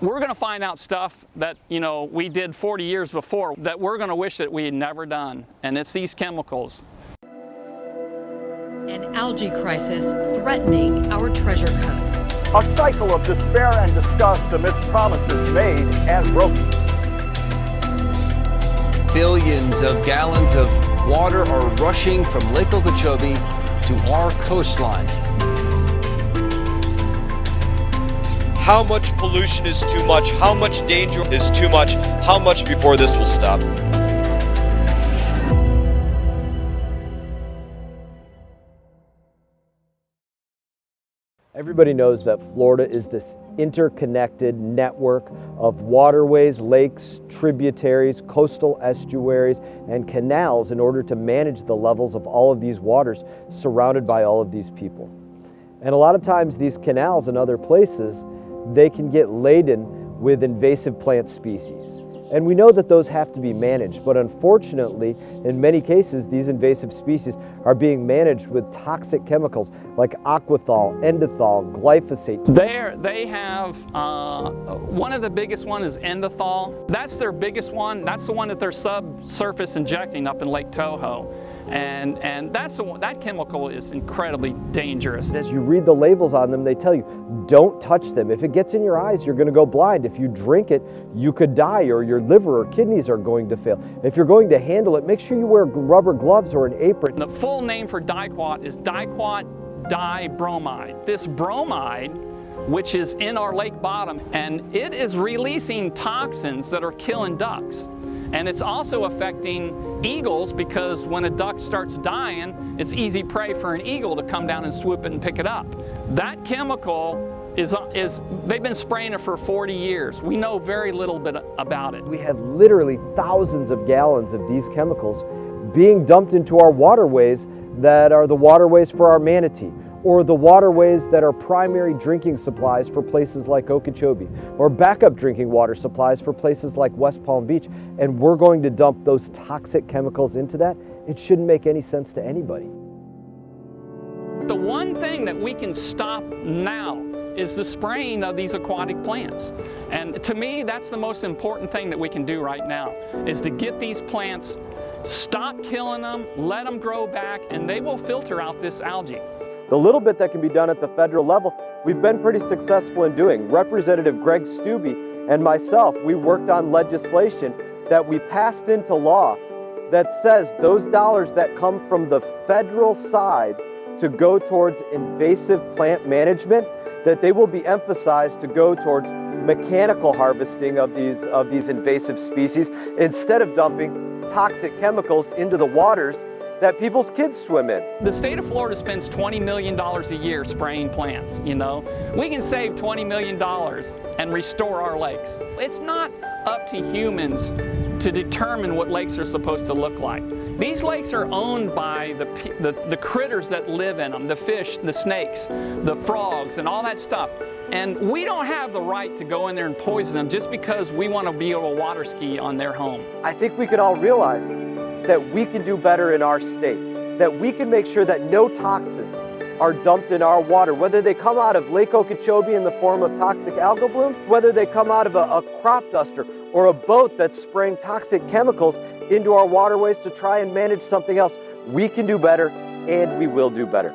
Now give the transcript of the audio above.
we're going to find out stuff that, we did 40 years before that we're going to wish that we had never done. And it's these chemicals. An algae crisis threatening our treasure coast. A cycle of despair and disgust amidst promises made and broken. Billions of gallons of water are rushing from Lake Okeechobee to our coastline. How much pollution is too much? How much danger is too much? How much before this will stop? Everybody knows that Florida is this interconnected network of waterways, lakes, tributaries, coastal estuaries, and canals in order to manage the levels of all of these waters surrounded by all of these people. And a lot of times these canals and other places, they can get laden with invasive plant species. And we know that those have to be managed, but unfortunately, in many cases, these invasive species are being managed with toxic chemicals like aquathol, endothol, glyphosate. They have, one of the biggest one is endothol. That's their biggest one. That's the one that they're subsurface injecting up in Lake Toho. And that's the one, that chemical is incredibly dangerous. As you read the labels on them, they tell you, don't touch them. If it gets in your eyes, you're going to go blind. If you drink it, you could die, or your liver or kidneys are going to fail. If you're going to handle it, make sure you wear rubber gloves or an apron. The full name for diquat is diquat dibromide. This bromide, which is in our lake bottom, and it is releasing toxins that are killing ducks. And it's also affecting eagles, because when a duck starts dying, it's easy prey for an eagle to come down and swoop it and pick it up. That chemical they've been spraying it for 40 years. We know very little bit about it. We have literally thousands of gallons of these chemicals being dumped into our waterways that are the waterways for our manatee, or the waterways that are primary drinking supplies for places like Okeechobee, or backup drinking water supplies for places like West Palm Beach, and we're going to dump those toxic chemicals into that. It shouldn't make any sense to anybody. The one thing that we can stop now is the spraying of these aquatic plants. And to me, that's the most important thing that we can do right now, is to get these plants, stop killing them, let them grow back, and they will filter out this algae. The little bit that can be done at the federal level, we've been pretty successful in doing. Representative Greg Stubbe and myself, we worked on legislation that we passed into law that says those dollars that come from the federal side to go towards invasive plant management, that they will be emphasized to go towards mechanical harvesting of these invasive species, instead of dumping toxic chemicals into the waters that people's kids swim in. The state of Florida spends $20 million a year spraying plants, We can save $20 million and restore our lakes. It's not up to humans to determine what lakes are supposed to look like. These lakes are owned by the critters that live in them, the fish, the snakes, the frogs, and all that stuff. And we don't have the right to go in there and poison them just because we want to be able to water ski on their home. I think we can all realize that we can do better in our state, that we can make sure that no toxins are dumped in our water, whether they come out of Lake Okeechobee in the form of toxic algal blooms, whether they come out of a crop duster or a boat that's spraying toxic chemicals into our waterways to try and manage something else. We can do better, and we will do better.